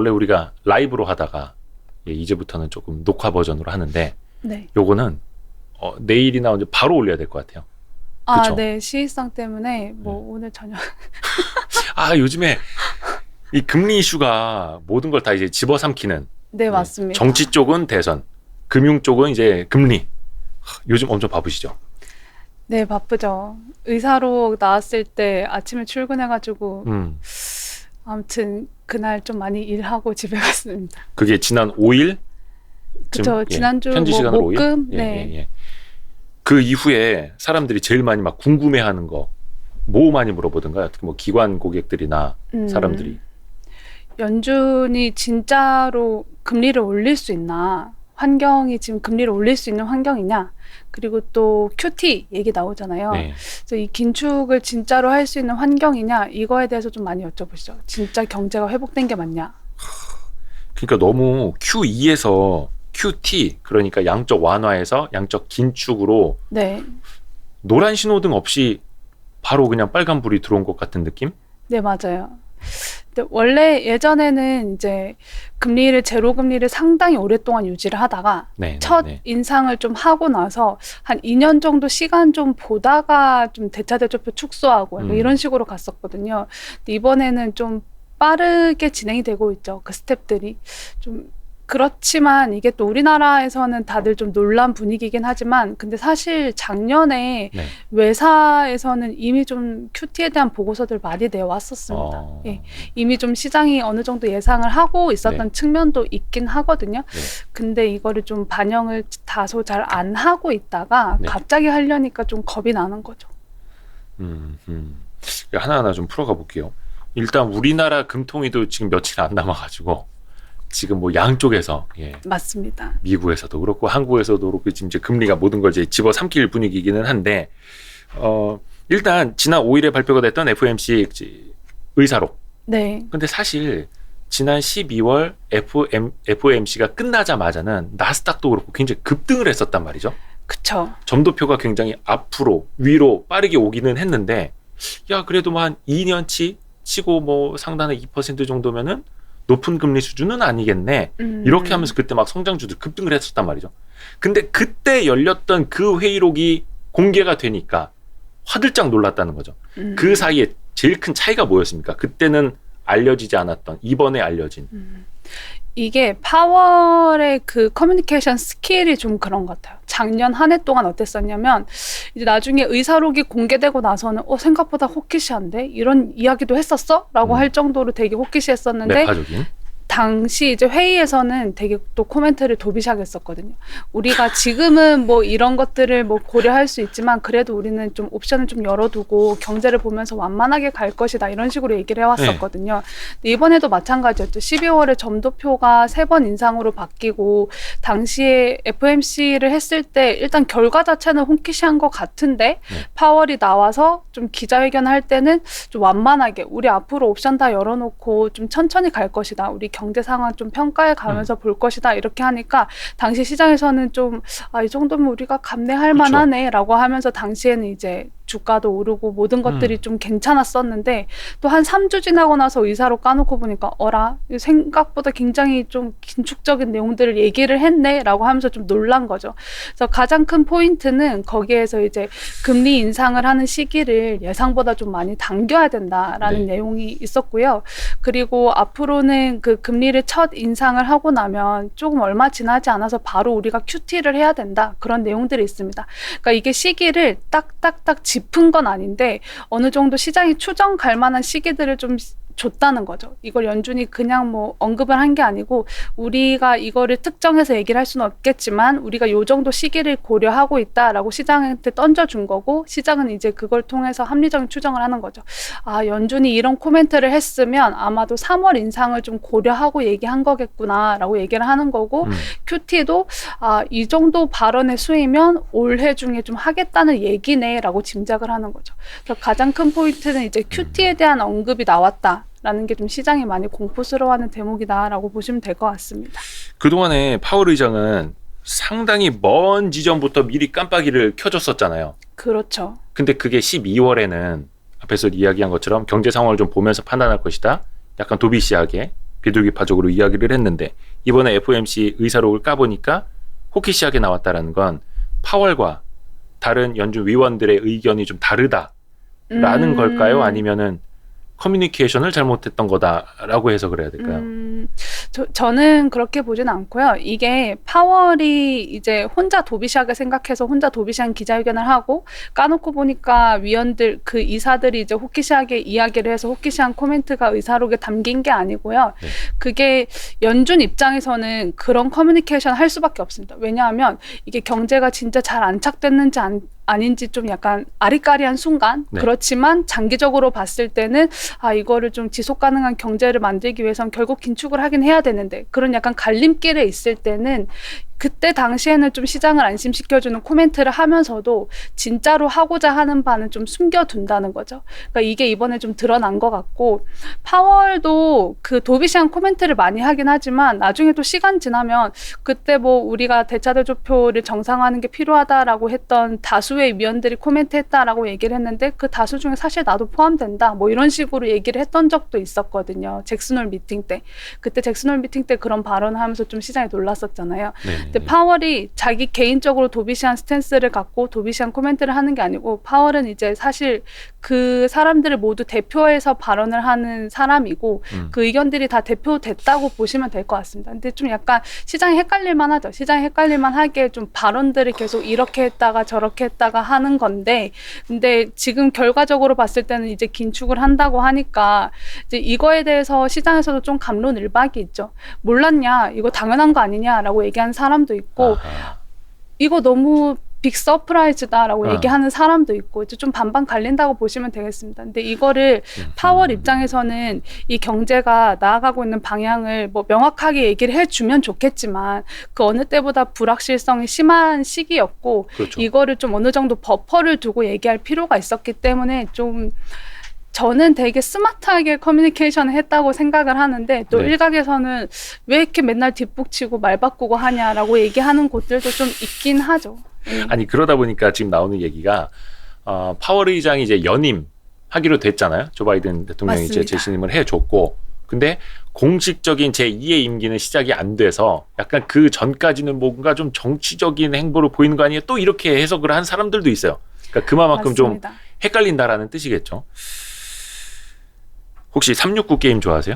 원래 우리가 라이브로 하다가 이제부터는 조금 녹화 버전으로 하는데 네. 요거는 내일이나 이제 바로 올려야 될 것 같아요. 그쵸? 네. 시의성 때문에 뭐 오늘 저녁 요즘에 이 금리 이슈가 모든 걸 다 이제 집어삼키는. 네, 맞습니다. 정치 쪽은 대선, 금융 쪽은 이제 금리. 요즘 엄청 바쁘시죠? 네, 바쁘죠. 의사로 나왔을 때 아침에 출근해가지고 아무튼 그날 좀 많이 일하고 집에 갔습니다. 그게 지난 5일? 그쵸. 지난주 현지 뭐 시간으로 목금? 5일? 네. 그 이후에 사람들이 제일 많이 막 궁금해하는 거 뭐 많이 물어보던가요? 특히 뭐 기관 고객들이나 사람들이. 연준이 진짜로 금리를 올릴 수 있나? 환경이 지금 금리를 올릴 수 있는 환경이냐? 그리고 또 QT 얘기 나오잖아요. 네. 그래서 이 긴축을 진짜로 할 수 있는 환경이냐? 이거에 대해서 좀 많이 여쭤보시죠. 진짜 경제가 회복된 게 맞냐? 그러니까 너무 QE에서 QT, 그러니까 양적 완화에서 양적 긴축으로 네. 노란 신호등 없이 바로 그냥 빨간 불이 들어온 것 같은 느낌? 네, 맞아요. 근데 원래 예전에는 이제 금리를 제로 금리를 상당히 오랫동안 유지를 하다가 첫 인상을 좀 하고 나서 한 2년 정도 시간 좀 보다가 좀 대차대조표 축소하고 이런 식으로 갔었거든요. 근데 이번에는 좀 빠르게 진행이 되고 있죠. 그 스텝들이 좀 그렇지만 이게 또 우리나라에서는 다들 좀 놀란 분위기긴 하지만 근데 사실 작년에 외사에서는 이미 좀 QT에 대한 보고서들 많이 내왔었습니다. 예, 이미 좀 시장이 어느 정도 예상을 하고 있었던 측면도 있긴 하거든요. 근데 이거를 좀 반영을 다소 잘 안 하고 있다가 갑자기 하려니까 좀 겁이 나는 거죠. 하나하나 좀 풀어가 볼게요. 일단 우리나라 금통위도 지금 며칠 안 남아가지고 지금 뭐 양쪽에서 맞습니다. 미국에서도 그렇고 한국에서도 그렇고 지금 이제 금리가 모든 걸 이제 집어삼킬 분위기이기는 한데 일단 지난 5일에 발표가 됐던 FOMC 의사록. 네. 근데 사실 지난 12월 FOMC가 끝나자마자는 나스닥도 그렇고 굉장히 급등을 했었단 말이죠. 그쵸. 점도표가 굉장히 앞으로 위로 빠르게 오기는 했는데 그래도 뭐 한 2년치 치고 뭐 상단의 2% 정도면은 높은 금리 수준은 아니겠네. 이렇게 하면서 그때 막 성장주들 급등을 했었단 말이죠. 근데 그때 열렸던 그 회의록이 공개가 되니까 화들짝 놀랐다는 거죠. 그 사이에 제일 큰 차이가 뭐였습니까? 그때는 알려지지 않았던, 이번에 알려진. 이게 파월의 그 커뮤니케이션 스킬이 좀 그런 것 같아요. 작년 한 해 동안 어땠었냐면 이제 나중에 의사록이 공개되고 나서는 생각보다 호키시한데 이런 이야기도 했었어? 라고 할 정도로 되게 호키시했었는데 매파적인? 당시 이제 회의에서는 되게 또 코멘트를 도비시하겠었거든요. 우리가 지금은 뭐 이런 것들을 뭐 고려할 수 있지만 그래도 우리는 좀 옵션을 좀 열어두고 경제를 보면서 완만하게 갈 것이다 이런 식으로 얘기를 해왔었거든요. 근데 이번에도 마찬가지였죠. 12월에 점도표가 3번 인상으로 바뀌고 당시에 FOMC를 했을 때 일단 결과 자체는 홍키시한 것 같은데 파월이 나와서 좀 기자회견 할 때는 좀 완만하게 우리 앞으로 옵션 다 열어놓고 좀 천천히 갈 것이다. 우리 경제 상황 좀 평가해 가면서 볼 것이다 이렇게 하니까 당시 시장에서는 좀 이 정도면 우리가 감내할 만하네 라고 하면서 당시에는 이제 주가도 오르고 모든 것들이 좀 괜찮았었는데 또 한 3주 지나고 나서 의사로 까놓고 보니까 생각보다 굉장히 좀 긴축적인 내용들을 얘기를 했네 라고 하면서 좀 놀란 거죠. 그래서 가장 큰 포인트는 거기에서 이제 금리 인상을 하는 시기를 예상보다 좀 많이 당겨야 된다라는 내용이 있었고요. 그리고 앞으로는 그 금리를 첫 인상을 하고 나면 조금 얼마 지나지 않아서 바로 우리가 QT를 해야 된다. 그런 내용들이 있습니다. 그러니까 이게 시기를 딱딱딱 짚은 건 아닌데 어느 정도 시장이 추정 갈 만한 시기들을 좀 줬다는 거죠. 이걸 연준이 그냥 뭐 언급을 한 게 아니고 우리가 이거를 특정해서 얘기를 할 수는 없겠지만 우리가 요 정도 시기를 고려하고 있다라고 시장한테 던져준 거고 시장은 이제 그걸 통해서 합리적인 추정을 하는 거죠. 연준이 이런 코멘트를 했으면 아마도 3월 인상을 좀 고려하고 얘기한 거겠구나라고 얘기를 하는 거고 QT도 이 정도 발언의 수위면 올해 중에 좀 하겠다는 얘기네라고 짐작을 하는 거죠. 그래서 가장 큰 포인트는 이제 QT에 대한 언급이 나왔다. 라는 게 좀 시장이 많이 공포스러워하는 대목이다라고 보시면 될 것 같습니다. 그동안에 파월 의장은 상당히 먼 지점부터 미리 깜빡이를 켜줬었잖아요. 그렇죠. 근데 그게 12월에는 앞에서 이야기한 것처럼 경제 상황을 좀 보면서 판단할 것이다. 약간 도비시하게 비둘기파적으로 이야기를 했는데 이번에 FOMC 의사록을 까보니까 호키시하게 나왔다라는 건 파월과 다른 연준 위원들의 의견이 좀 다르다라는 걸까요? 아니면은 커뮤니케이션을 잘못했던 거다라고 해석을 해야 될까요? 저는 그렇게 보진 않고요. 이게 파월이 이제 혼자 도비시하게 생각해서 혼자 도비시한 기자회견을 하고 까놓고 보니까 위원들 그 이사들이 이제 호키시하게 이야기를 해서 호키시한 코멘트가 의사록에 담긴 게 아니고요. 네. 그게 연준 입장에서는 그런 커뮤니케이션 할 수밖에 없습니다. 왜냐하면 이게 경제가 진짜 잘 안착됐는지 아닌지 좀 약간 아리까리한 순간. 네. 그렇지만 장기적으로 봤을 때는 이거를 좀 지속 가능한 경제를 만들기 위해선 결국 긴축을 하긴 해야 되는데 그런 약간 갈림길에 있을 때는 그때 당시에는 좀 시장을 안심시켜주는 코멘트를 하면서도 진짜로 하고자 하는 바는 좀 숨겨둔다는 거죠. 그러니까 이게 이번에 좀 드러난 것 같고 파월도 그 도비시한 코멘트를 많이 하긴 하지만 나중에 또 시간 지나면 그때 뭐 우리가 대차대조표를 정상화하는 게 필요하다라고 했던 다수의 위원들이 코멘트했다라고 얘기를 했는데 그 다수 중에 사실 나도 포함된다 뭐 이런 식으로 얘기를 했던 적도 있었거든요. 잭슨홀 미팅 때. 그때 잭슨홀 미팅 때 그런 발언을 하면서 좀 시장이 놀랐었잖아요. 네. 근데 파월이 자기 개인적으로 도비시한 스탠스를 갖고 도비시한 코멘트를 하는 게 아니고 파월은 이제 사실 그 사람들을 모두 대표해서 발언을 하는 사람이고 그 의견들이 다 대표됐다고 보시면 될 것 같습니다. 근데 좀 약간 시장이 헷갈릴만 하죠. 시장이 헷갈릴만 하게 좀 발언들을 계속 이렇게 했다가 저렇게 했다가 하는 건데 근데 지금 결과적으로 봤을 때는 이제 긴축을 한다고 하니까 이제 이거에 대해서 시장에서도 좀 갑론을박이 있죠. 몰랐냐? 이거 당연한 거 아니냐라고 얘기하는 사람도 있고 아하. 이거 너무 빅 서프라이즈다라고 얘기하는 사람도 있고 이제 좀 반반 갈린다고 보시면 되겠습니다. 근데 이거를 파월 입장에서는 이 경제가 나아가고 있는 방향을 뭐 명확하게 얘기를 해주면 좋겠지만 그 어느 때보다 불확실성이 심한 시기였고 그렇죠. 이거를 좀 어느 정도 버퍼를 두고 얘기할 필요가 있었기 때문에 좀 저는 되게 스마트하게 커뮤니케이션을 했다고 생각을 하는데 또 네. 일각에서는 왜 이렇게 맨날 뒷북치고 말 바꾸고 하냐라고 얘기하는 곳들도 좀 있긴 하죠. 아니 그러다 보니까 지금 나오는 얘기가 파월 의장이 이제 연임하기로 됐잖아요. 조 바이든 대통령이 맞습니다. 이제 재신임을 해줬고 근데 공식적인 제2의 임기는 시작이 안 돼서 약간 그 전까지는 뭔가 좀 정치적인 행보를 보이는 거 아니에요? 또 이렇게 해석을 한 사람들도 있어요. 그러니까 그만큼 맞습니다. 좀 헷갈린다라는 뜻이겠죠. 혹시 369 게임 좋아하세요?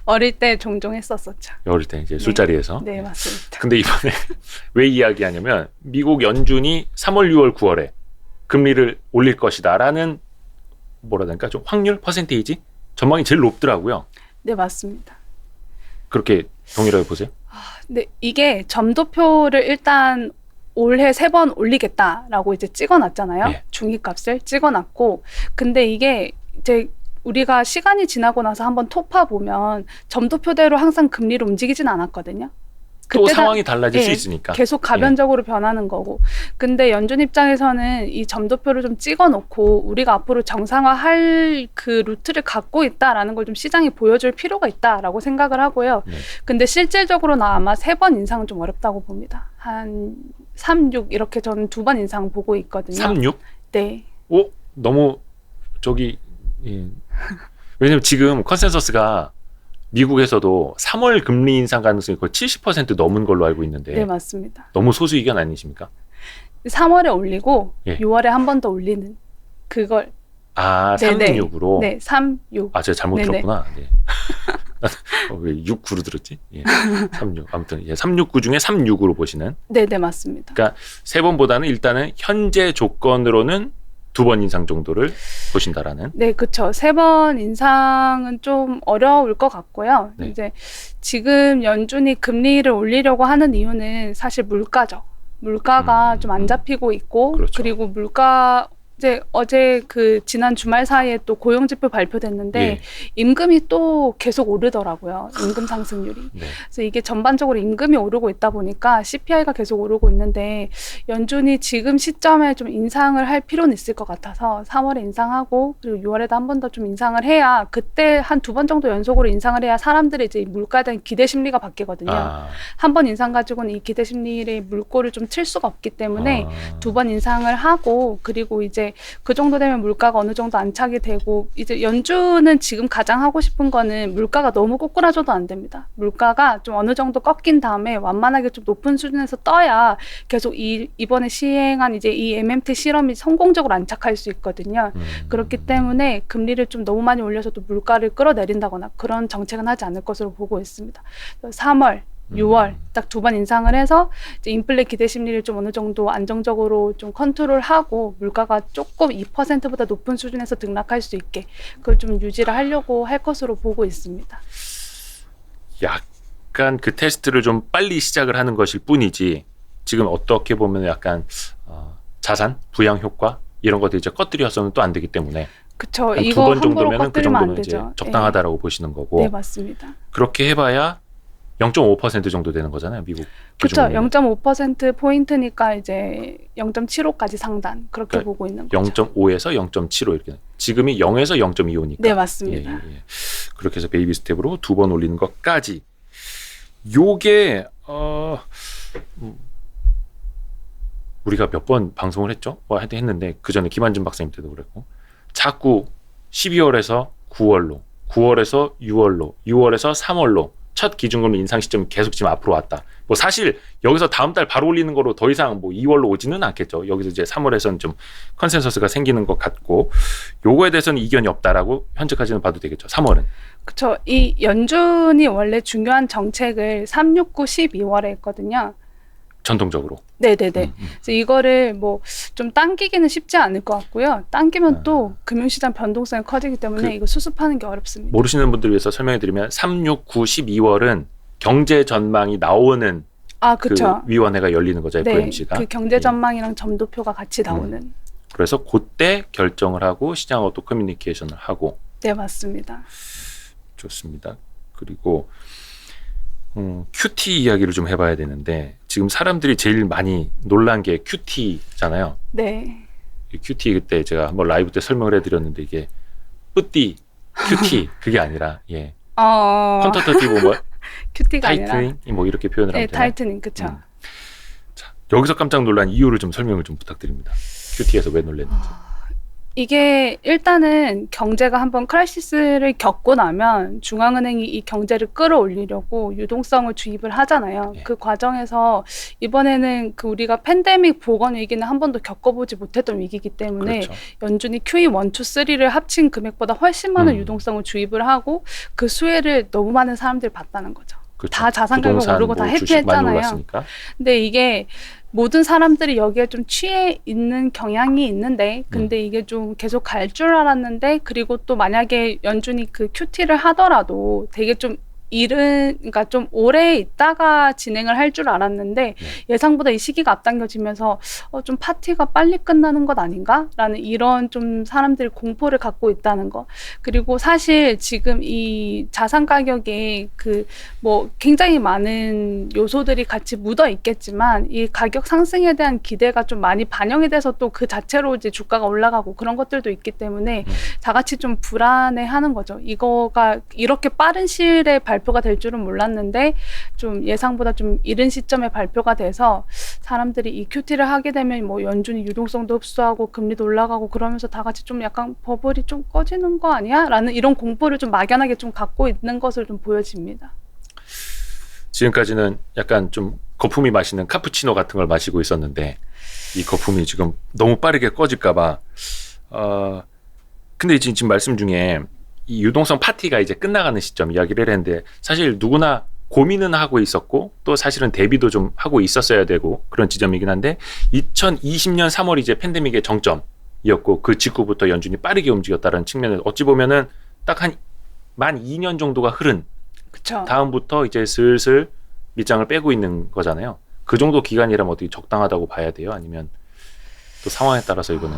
어릴 때 종종 했었었죠. 어릴 때 이제 술자리에서. 네, 맞습니다. 근데 이번에 왜 이야기하냐면 미국 연준이 3월, 6월, 9월에 금리를 올릴 것이다라는 뭐라 해야 될까 좀 확률 퍼센테이지 전망이 제일 높더라고요. 네, 맞습니다. 그렇게 동일하게 보세요? 근데 이게 점도표를 일단 올해 3번 올리겠다라고 이제 찍어놨잖아요. 네. 중위값을 찍어놨고 근데 이게 이제 우리가 시간이 지나고 나서 한번 토파 보면 점도표대로 항상 금리를 움직이진 않았거든요. 또 그때 상황이 달라질 예, 수 있으니까. 계속 가변적으로 변하는 거고. 근데 연준 입장에서는 이 점도표를 좀 찍어놓고 우리가 앞으로 정상화할 그 루트를 갖고 있다라는 걸 좀 시장에 보여줄 필요가 있다라고 생각을 하고요. 네. 근데 실질적으로는 아마 3번 인상은 좀 어렵다고 봅니다. 한 3, 6 이렇게 저는 2번 인상 보고 있거든요. 36? 네. 오, 너무 저기 예. 왜냐면 지금 컨센서스가 미국에서도 3월 금리 인상 가능성이 거의 70% 넘은 걸로 알고 있는데 네, 맞습니다. 너무 소수 의견 아니십니까? 3월에 올리고 예. 6월에 한 번 더 올리는 그걸 아, 네네. 36으로. 네, 3, 6. 아, 제가 잘못 네네. 들었구나. 네. 왜 6, 9로 들었지? 예. 36. 아무튼 369 중에 36으로 보시는. 네, 네, 맞습니다. 그러니까 3번보다는 일단은 현재 조건으로는 2번 인상 정도를 보신다라는. 네, 그렇죠. 3번 인상은 좀 어려울 것 같고요. 네. 이제 지금 연준이 금리를 올리려고 하는 이유는 사실 물가죠. 물가가 좀 안 잡히고 있고, 그렇죠. 그리고 물가 이제 어제 그 지난 주말 사이에 또 고용 지표 발표됐는데 예. 임금이 또 계속 오르더라고요. 임금 상승률이. 네. 그래서 이게 전반적으로 임금이 오르고 있다 보니까 CPI가 계속 오르고 있는데 연준이 지금 시점에 좀 인상을 할 필요는 있을 것 같아서 3월에 인상하고 그리고 6월에도 한 번 더 좀 인상을 해야 그때 한 2번 정도 연속으로 인상을 해야 사람들이 이제 물가에 대한 기대 심리가 바뀌거든요. 아, 한 번 인상 가지고는 이 기대 심리의 물꼬를 좀 칠 수가 없기 때문에 2번 인상을 하고 그리고 이제 이제 그 정도 되면 물가가 어느 정도 안착이 되고 이제 연준은 지금 가장 하고 싶은 거는 물가가 너무 꼬꾸라져도 안 됩니다. 물가가 좀 어느 정도 꺾인 다음에 완만하게 좀 높은 수준에서 떠야 계속 이번에 시행한 이제 이 MMT 실험이 성공적으로 안착할 수 있거든요. 그렇기 때문에 금리를 좀 너무 많이 올려서도 물가를 끌어내린다거나 그런 정책은 하지 않을 것으로 보고 있습니다. 3월 6월 딱 2번 인상을 해서 이제 인플레 기대 심리를 좀 어느 정도 안정적으로 좀 컨트롤하고 물가가 조금 2%보다 높은 수준에서 등락할 수 있게 그걸 좀 유지를 하려고 할 것으로 보고 있습니다. 약간 그 테스트를 좀 빨리 시작을 하는 것일 뿐이지 지금 어떻게 보면 약간 자산 부양 효과 이런 것들 이제 꺼뜨려서는 또 안 되기 때문에 그쵸. 한 이거 2번 함부로 정도면은 그 꺼뜨리면 안 정도는 이제 되죠. 적당하다라고 보시는 거고 네, 맞습니다. 그렇게 해봐야 0.5% 정도 되는 거잖아요, 미국 그렇죠. 기준으로는. 0.5% 포인트니까 이제 0.75까지 상단 그렇게 그러니까 보고 있는 거죠. 0.5에서 0.75 이렇게. 지금이 0에서 0.25니까. 네, 맞습니다. 예. 그렇게 해서 베이비 스텝으로 2번 올리는 것까지. 요게 우리가 몇 번 방송을 했죠? 하여튼 했는데 그 전에 김한진 박사님 때도 그랬고 자꾸 12월에서 9월로 9월에서 6월로 6월에서 3월로 첫 기준금리 인상 시점이 계속 지금 앞으로 왔다. 뭐 사실 여기서 다음 달 바로 올리는 거로 더 이상 뭐 2월로 오지는 않겠죠. 여기서 이제 3월에서는 좀 컨센서스가 생기는 것 같고 요거에 대해서는 이견이 없다라고 현재까지는 봐도 되겠죠. 3월은. 그렇죠. 이 연준이 원래 중요한 정책을 3, 6, 9, 12월에 했거든요. 전통적으로. 네네네. 그래서 이거를 뭐 좀 당기기는 쉽지 않을 것 같고요. 당기면 또 금융시장 변동성이 커지기 때문에 이거 수습하는 게 어렵습니다. 모르시는 분들 위해서 설명해드리면 3, 6, 9, 12월은 경제 전망이 나오는 그 위원회가 열리는 거죠. FOMC가. 그 경제 전망이랑 점도표가 같이 나오는. 그래서 그때 결정을 하고 시장하고 또 커뮤니케이션을 하고. 네, 맞습니다. 좋습니다. 그리고 QT 이야기를 좀 해봐야 되는데 지금 사람들이 제일 많이 놀란 게 QT잖아요. 네. 이 QT 그때 제가 한번 라이브 때 설명을 해드렸는데 이게 뿌띠 QT 그게 아니라 퀀터터티브 뭐 QT가 타이트닝 뭐 이렇게 표현을 하면 되나요? 타이트닝 그쵸. 자, 여기서 깜짝 놀란 이유를 좀 설명을 좀 부탁드립니다. QT에서 왜 놀랐는지. 이게 일단은 경제가 한번 크라이시스를 겪고 나면 중앙은행이 이 경제를 끌어올리려고 유동성을 주입을 하잖아요. 그 과정에서 이번에는 그 우리가 팬데믹 보건 위기는 한 번도 겪어보지 못했던 위기이기 때문에 연준이 QE 1, 2, 3를 합친 금액보다 훨씬 많은 유동성을 주입을 하고 그 수혜를 너무 많은 사람들이 봤다는 거죠. 다 자산 가격 오르고 다 해피했잖아요. 근데 이게 모든 사람들이 여기에 좀 취해 있는 경향이 있는데 근데 이게 좀 계속 갈 줄 알았는데 그리고 또 만약에 연준이 그 QT를 하더라도 되게 좀 그러니까 좀 오래 있다가 진행을 할 줄 알았는데 예상보다 이 시기가 앞당겨지면서 좀 파티가 빨리 끝나는 것 아닌가? 라는 이런 좀 사람들이 공포를 갖고 있다는 거. 그리고 사실 지금 이 자산 가격에 그 뭐 굉장히 많은 요소들이 같이 묻어 있겠지만 이 가격 상승에 대한 기대가 좀 많이 반영이 돼서 또 그 자체로 이제 주가가 올라가고 그런 것들도 있기 때문에 다 같이 좀 불안해하는 거죠. 이거가 이렇게 빠른 시일에 발표가 될 줄은 몰랐는데 좀 예상보다 좀 이른 시점에 발표가 돼서 사람들이 이 QT를 하게 되면 뭐 연준이 유동성도 흡수하고 금리도 올라가고 그러면서 다 같이 좀 약간 버블이 좀 꺼지는 거 아니야? 라는 이런 공포를 좀 막연하게 좀 갖고 있는 것을 좀 보여집니다. 지금까지는 약간 좀 거품이 마시는 카푸치노 같은 걸 마시고 있었는데 이 거품이 지금 너무 빠르게 꺼질까 봐 근데 지금 말씀 중에 이 유동성 파티가 이제 끝나가는 시점 이야기를 했는데 사실 누구나 고민은 하고 있었고 또 사실은 대비도 좀 하고 있었어야 되고 그런 지점이긴 한데 2020년 3월 이제 팬데믹의 정점이었고 그 직후부터 연준이 빠르게 움직였다는 측면에서 어찌 보면은 딱 한 만 2년 정도가 흐른 그쵸. 다음부터 이제 슬슬 밑장을 빼고 있는 거잖아요. 그 정도 기간이라면 어떻게 적당하다고 봐야 돼요? 아니면 또 상황에 따라서 이거는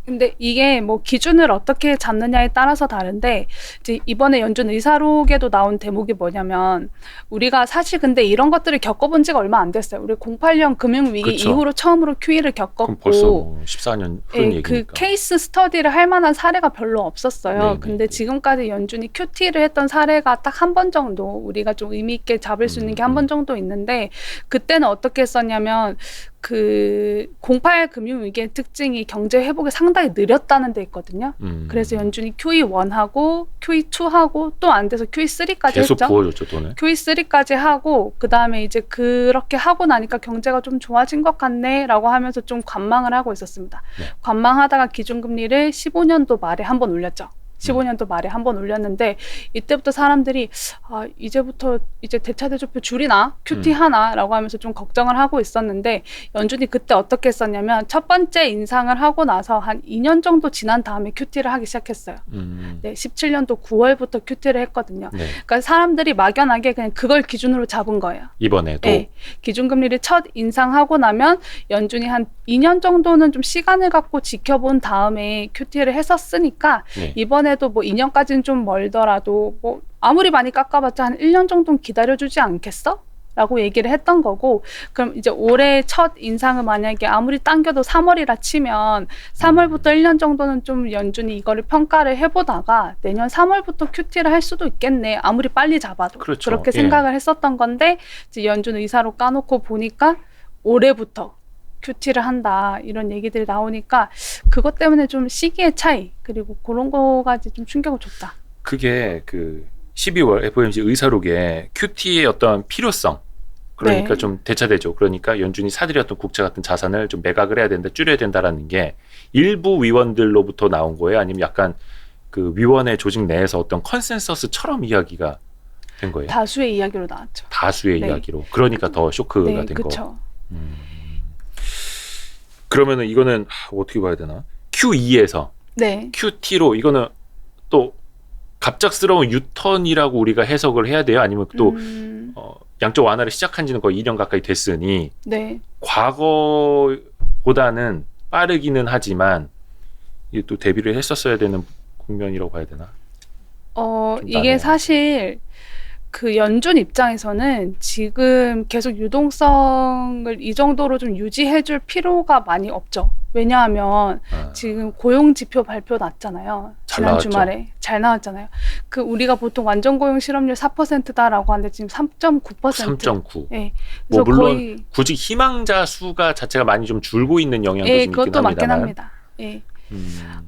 근데 이게 뭐 기준을 어떻게 잡느냐에 따라서 다른데 이제 이번에 연준 의사록에도 나온 대목이 뭐냐면 우리가 사실 근데 이런 것들을 겪어본 지가 얼마 안 됐어요. 우리 08년 금융위기 이후로 처음으로 QE를 겪었고 그럼 벌써 뭐 14년 흐른 얘기니까. 그 케이스 스터디를 할 만한 사례가 별로 없었어요. 근데 지금까지 연준이 QT를 했던 사례가 딱 한 번 정도 우리가 좀 의미 있게 잡을 수 있는 게 한 번 정도 있는데 그때는 어떻게 했었냐면 그 08 금융위기의 특징이 경제 회복이 상당히 느렸다는 데 있거든요. 그래서 연준이 QE1하고 QE2하고 또 안 돼서 QE3까지 계속 했죠. 부어줬죠 돈을. QE3까지 하고 그다음에 이제 그렇게 하고 나니까 경제가 좀 좋아진 것 같네라고 하면서 좀 관망을 하고 있었습니다. 네. 관망하다가 기준금리를 15년도 말에 한 번 올렸죠. 15년도 말에 한 번 올렸는데 이때부터 사람들이 이제부터 이제 대차대조표 줄이나 QT 하나라고 하면서 좀 걱정을 하고 있었는데 연준이 그때 어떻게 했었냐면 첫 번째 인상을 하고 나서 한 2년 정도 지난 다음에 QT를 하기 시작했어요. 네, 17년도 9월부터 QT를 했거든요. 네. 그러니까 사람들이 막연하게 그냥 그걸 기준으로 잡은 거예요. 이번에도. 네, 기준금리를 첫 인상하고 나면 연준이 한 2년 정도는 좀 시간을 갖고 지켜본 다음에 QT를 했었으니까 네. 이번에도 뭐 2년까지는 좀 멀더라도 뭐 아무리 많이 깎아봤자 한 1년 정도는 기다려주지 않겠어? 라고 얘기를 했던 거고 그럼 이제 올해 첫 인상을 만약에 아무리 당겨도 3월이라 치면 3월부터 1년 정도는 좀 연준이 이거를 평가를 해보다가 내년 3월부터 QT를 할 수도 있겠네. 아무리 빨리 잡아도. 그렇죠. 그렇게 예. 생각을 했었던 건데 이제 연준 의사로 까놓고 보니까 올해부터 QT를 한다 이런 얘기들이 나오니까 그것 때문에 좀 시기의 차이 그리고 그런 거까지 좀 충격을 줬다. 그게 그 12월 FOMC 의사록에 QT의 어떤 필요성 그러니까 네. 좀 대차되죠. 그러니까 연준이 사들였던 국채 같은 자산을 좀 매각을 해야 된다, 줄여야 된다라는 게 일부 위원들로부터 나온 거예요. 아니면 약간 그 위원회 조직 내에서 어떤 컨센서스처럼 이야기가 된 거예요. 다수의 이야기로 나왔죠. 다수의 네. 이야기로. 그러니까 더 쇼크가 네, 된 거. 그렇죠. 그러면은 이거는 어떻게 봐야 되나? Q2에서 네. QT로 이거는 또 갑작스러운 유턴이라고 우리가 해석을 해야 돼요? 아니면 또 양적 완화를 시작한 지는 거의 2년 가까이 됐으니 네. 과거보다는 빠르기는 하지만 이게 또 대비를 했었어야 되는 국면이라고 봐야 되나? 좀 이게 나네요. 사실 그 연준 입장에서는 지금 계속 유동성을 이 정도로 좀 유지해줄 필요가 많이 없죠. 왜냐하면 지금 고용 지표 발표 났잖아요. 잘 지난 나왔죠. 주말에 잘 나왔잖아요. 그 우리가 보통 완전 고용 실업률 4%다라고 하는데 지금 3.9%. 3.9. 네. 뭐 그래서 물론 거의 구직 희망자 수가 자체가 많이 좀 줄고 있는 영향도 예, 좀 있긴 그것도 맞긴 합니다만. 합니다. 예.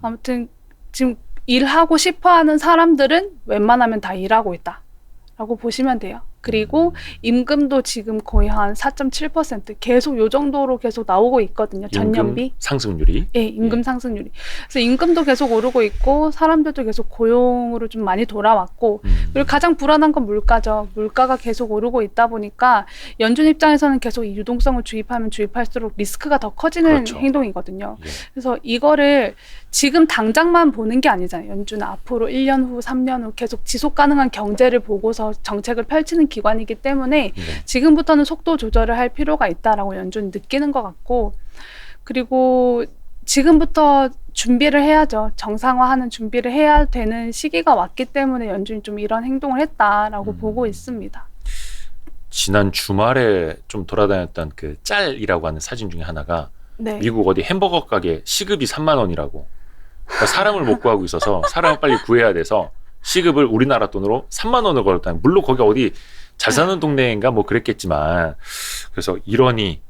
아무튼 음. 지금 일하고 싶어하는 사람들은 웬만하면 다 일하고 있다라고 보시면 돼요. 그리고 임금도 지금 거의 한 4.7% 계속 요 정도로 계속 나오고 있거든요. 전년비. 임금 상승률이. 예, 임금 상승률이. 그래서 임금도 계속 오르고 있고 사람들도 계속 고용으로 좀 많이 돌아왔고 그리고 가장 불안한 건 물가죠. 물가가 계속 오르고 있다 보니까 연준 입장에서는 계속 이 유동성을 주입하면 주입할수록 리스크가 더 커지는 그렇죠. 행동이거든요. 예. 그래서 이거를 지금 당장만 보는 게 아니잖아요. 연준은 앞으로 1년 후, 3년 후 계속 지속 가능한 경제를 보고서 정책을 펼치는 기관이기 때문에 네. 지금부터는 속도 조절을 할 필요가 있다라고 연준이 느끼는 것 같고 그리고 지금부터 준비를 해야죠. 정상화하는 준비를 해야 되는 시기가 왔기 때문에 연준이 좀 이런 행동을 했다라고 보고 있습니다. 지난 주말에 좀 돌아다녔던 그 짤이라고 하는 사진 중에 하나가 네. 미국 어디 햄버거 가게 시급이 3만 원이라고. 그러니까 사람을 못 구하고 있어서 사람을 빨리 구해야 돼서 시급을 우리나라 돈으로 3만 원을 걸었다. 물론 거기 어디 잘 사는 동네인가 뭐 그랬겠지만 그래서 이러니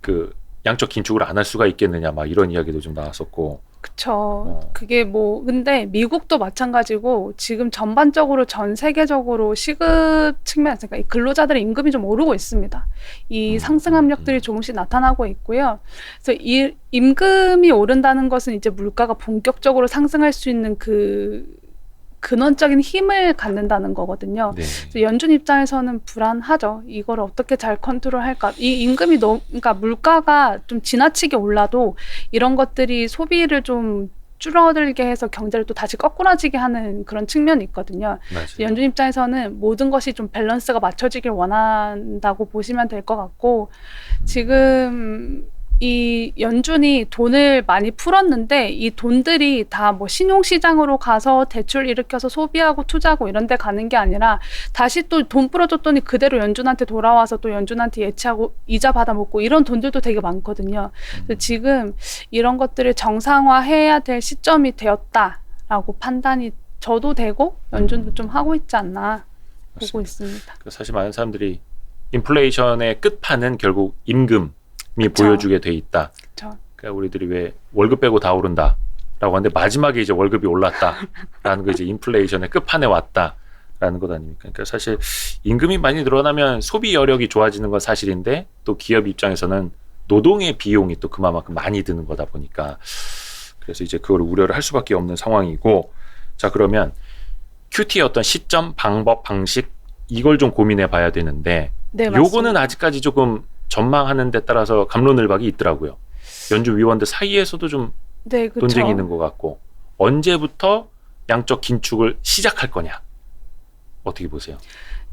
그 양적 긴축을 안 할 수가 있겠느냐 막 이런 이야기도 좀 나왔었고. 그쵸. 그게 뭐 근데 미국도 마찬가지고 지금 전반적으로 전 세계적으로 시급 측면에서 그러니까 이 근로자들의 임금이 좀 오르고 있습니다. 이 상승 압력들이 조금씩 나타나고 있고요. 그래서 이 임금이 오른다는 것은 이제 물가가 본격적으로 상승할 수 있는 그 근원적인 힘을 갖는다는 거거든요. 네. 그래서 연준 입장에서는 불안하죠. 이걸 어떻게 잘 컨트롤할까? 이 임금이 너무, 그러니까 물가가 좀 지나치게 올라도 이런 것들이 소비를 좀 줄어들게 해서 경제를 또 다시 거꾸라지게 하는 그런 측면이 있거든요. 맞아요. 연준 입장에서는 모든 것이 좀 밸런스가 맞춰지길 원한다고 보시면 될 것 같고 지금 이 연준이 돈을 많이 풀었는데 이 돈들이 다 뭐 신용시장으로 가서 대출 일으켜서 소비하고 투자하고 이런 데 가는 게 아니라 다시 또 돈 풀어줬더니 그대로 연준한테 돌아와서 또 연준한테 예치하고 이자 받아먹고 이런 돈들도 되게 많거든요. 그래서 지금 이런 것들을 정상화해야 될 시점이 되었다라고 판단이 저도 되고 연준도 좀 하고 있지 않나 보고 맞습니다. 있습니다. 사실 많은 사람들이 인플레이션의 끝판은 결국 임금 그쵸. 보여주게 돼 있다. 그쵸. 그러니까 우리들이 왜 월급 빼고 다 오른다라고 하는데 마지막에 이제 월급이 올랐다라는 거 이제 인플레이션의 끝판에 왔다라는 것 아닙니까? 그러니까 사실 임금이 많이 늘어나면 소비 여력이 좋아지는 건 사실인데 또 기업 입장에서는 노동의 비용이 또 그만큼 많이 드는 거다 보니까 그래서 이제 그걸 우려를 할 수밖에 없는 상황이고 자 그러면 큐티의 어떤 시점, 방법, 방식 이걸 좀 고민해 봐야 되는데 네, 요거는 맞습니다. 아직까지 조금 전망하는 데 따라서 갑론을박이 있더라고요. 연준 위원들 사이에서도 좀 네, 그쵸. 논쟁이 있는 것 같고 언제부터 양적 긴축을 시작할 거냐 어떻게 보세요?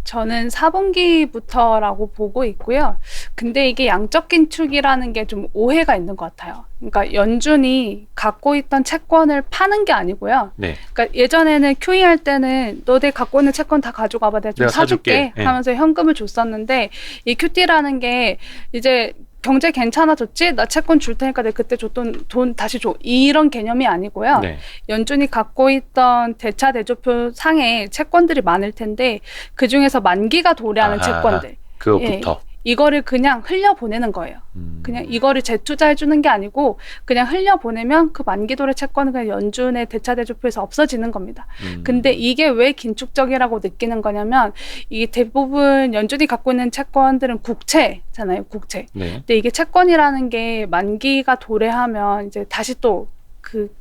저는 4분기부터라고 보고 있고요. 근데 이게 양적 긴축이라는 게 좀 오해가 있는 것 같아요. 그러니까 연준이 갖고 있던 채권을 파는 게 아니고요. 네, 그러니까 예전에는 QE 할 때는 너 내 갖고 있는 채권 다 가져가 봐, 내가 좀 내가 사줄게 사줄게. 예. 하면서 현금을 줬었는데 이 QT라는 게 이제 경제 괜찮아졌지? 나 채권 줄 테니까 내가 그때 줬던 돈 다시 줘. 이런 개념이 아니고요. 네, 연준이 갖고 있던 대차 대조표 상에 채권들이 많을 텐데 그 중에서 만기가 도래하는 아하, 채권들 그거부터 이거를 그냥 흘려보내는 거예요. 그냥 이거를 재투자해 주는 게 아니고 그냥 흘려보내면 그 만기 도래 채권은 그냥 연준의 대차 대조표에서 없어지는 겁니다. 근데 이게 왜 긴축적이라고 느끼는 거냐면 이 대부분 연준이 갖고 있는 채권들은 국채잖아요. 국채. 네, 근데 이게 채권이라는 게 만기가 도래하면 이제 다시 또 그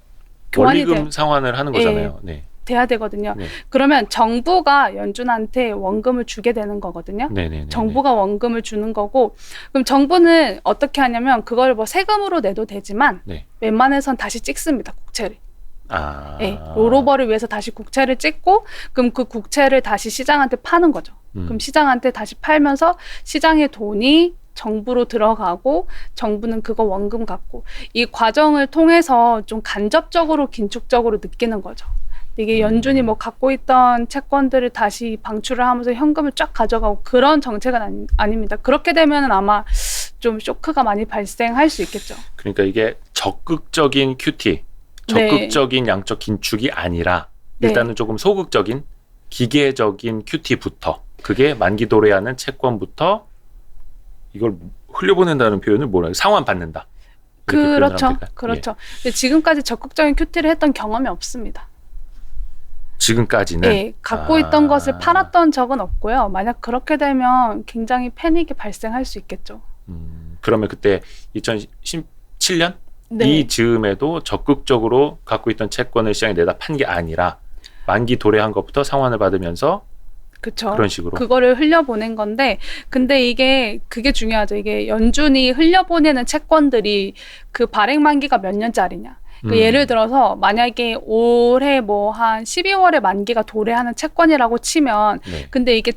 교환이 원리금 상환을 하는 거잖아요. 네, 돼야 되거든요. 네. 그러면 정부가 연준한테 원금을 주게 되는 거거든요. 네, 네, 네, 정부가 원금을 주는 거고 그럼 정부는 어떻게 하냐면 그걸 뭐 세금으로 내도 되지만 네. 웬만해선 다시 찍습니다. 국채를. 아, 네, 롤오버를 위해서 다시 국채를 찍고 그럼 그 국채를 다시 시장한테 파는 거죠. 그럼 시장한테 다시 팔면서 시장의 돈이 정부로 들어가고 정부는 그거 원금 갖고 이 과정을 통해서 좀 간접적으로 긴축적으로 느끼는 거죠. 이게 연준이 뭐 갖고 있던 채권들을 다시 방출을 하면서 현금을 쫙 가져가고 그런 정책은 아닙니다. 그렇게 되면 아마 좀 쇼크가 많이 발생할 수 있겠죠. 그러니까 이게 적극적인 QT, 적극적인 양적 긴축이 아니라 일단은 조금 소극적인 기계적인 QT부터 그게 만기 도래하는 채권부터 이걸 흘려보낸다는 표현을 뭐라 해요? 상환받는다. 이렇게 표현을 하면 그렇죠. 될까요? 그렇죠. 근데 지금까지 적극적인 QT를 했던 경험이 없습니다. 지금까지는 네, 갖고 있던 것을 팔았던 적은 없고요. 만약 그렇게 되면 굉장히 패닉이 발생할 수 있겠죠. 그러면 그때 2017년 네. 이 즈음에도 적극적으로 갖고 있던 채권을 시장에 내다 판 게 아니라 만기 도래한 것부터 상환을 받으면서 그쵸. 그런 식으로 그거를 흘려보낸 건데, 근데 그게 중요하죠. 이게 연준이 흘려보내는 채권들이 그 발행 만기가 몇 년짜리냐. 예를 들어서 만약에 올해 뭐 한 12월에 만기가 도래하는 채권이라고 치면, 네. 근데 이게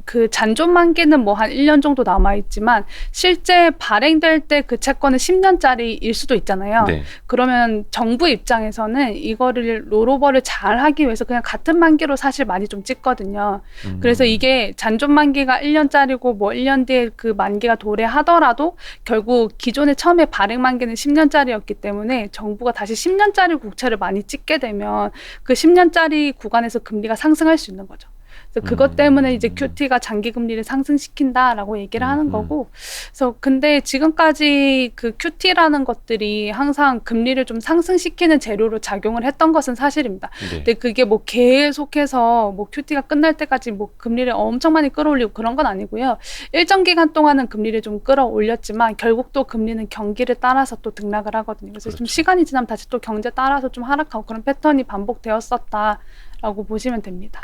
그 잔존 만기는 뭐 한 1년 정도 남아있지만 실제 발행될 때 그 채권은 10년짜리일 수도 있잖아요. 네. 그러면 정부 입장에서는 이거를 롤오버를 잘 하기 위해서 그냥 같은 만기로 사실 많이 좀 찍거든요. 그래서 이게 잔존 만기가 1년짜리고 뭐 1년 뒤에 그 만기가 도래하더라도 결국 기존에 처음에 발행 만기는 10년짜리였기 때문에 정부가 다시 10년짜리 국채를 많이 찍게 되면 그 10년짜리 구간에서 금리가 상승할 수 있는 거죠. 그래서 그것 때문에 이제 QT가 장기 금리를 상승시킨다라고 얘기를 하는 거고. 그래서 근데 지금까지 그 QT라는 것들이 항상 금리를 좀 상승시키는 재료로 작용을 했던 것은 사실입니다. 네. 근데 그게 뭐 계속해서 뭐 QT가 끝날 때까지 뭐 금리를 엄청 많이 끌어올리고 그런 건 아니고요. 일정 기간 동안은 금리를 좀 끌어올렸지만 결국 또 금리는 경기를 따라서 또 등락을 하거든요. 그래서 그렇죠. 좀 시간이 지나면 다시 또 경제 따라서 좀 하락하고 그런 패턴이 반복되었었다라고 보시면 됩니다.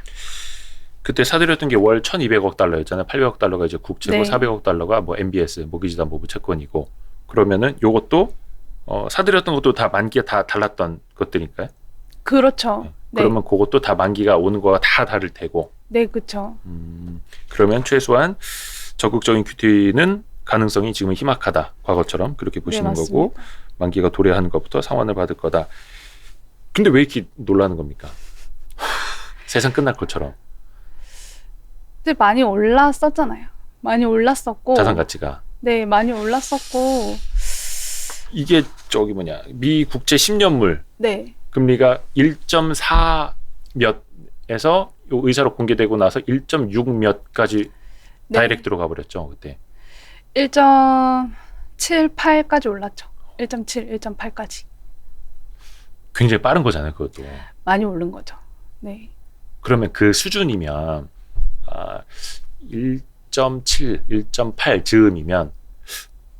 그때 사들였던 게 월 1,200억 달러였잖아요. 800억 달러가 이제 국채고 네. 400억 달러가 뭐 MBS, 모기지담보부 채권이고 그러면은 요것도 사들였던 것도 다 만기가 다 달랐던 것들이니까요. 그렇죠. 네. 그러면 그것도 다 만기가 오는 거가 다 다를 테고. 네, 그렇죠. 그러면 최소한 적극적인 QT는 가능성이 지금 희박하다. 과거처럼 그렇게 보시는 네, 거고 만기가 도래하는 것부터 상환을 받을 거다. 근데 왜 이렇게 놀라는 겁니까? 세상 끝날 것처럼. 근데 많이 올랐었잖아요. 많이 올랐었고. 자산 가치가. 네, 많이 올랐었고. 이게 미 국채 10년물 네. 금리가 1.4 몇에서 의사로 공개되고 나서 1.6 몇까지 네. 다이렉트로 가버렸죠 그때. 1.78까지 올랐죠. 1.7, 1.8까지. 굉장히 빠른 거잖아요, 그것도. 많이 오른 거죠. 네. 그러면 그 수준이면 1.7, 1.8 즈음이면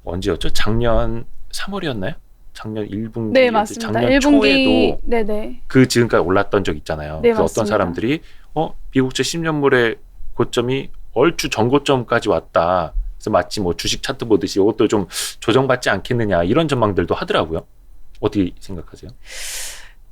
언제였죠? 작년 3월이었나요? 작년 1분기, 네, 맞습니다. 작년 1분기, 초에도 네네. 그 즈음까지 올랐던 적 있잖아요. 네, 그래서 어떤 맞습니다. 사람들이 미국채 10년물의 고점이 얼추 전고점까지 왔다. 그래서 마치 뭐 주식 차트 보듯이 이것도 좀 조정받지 않겠느냐 이런 전망들도 하더라고요. 어떻게 생각하세요?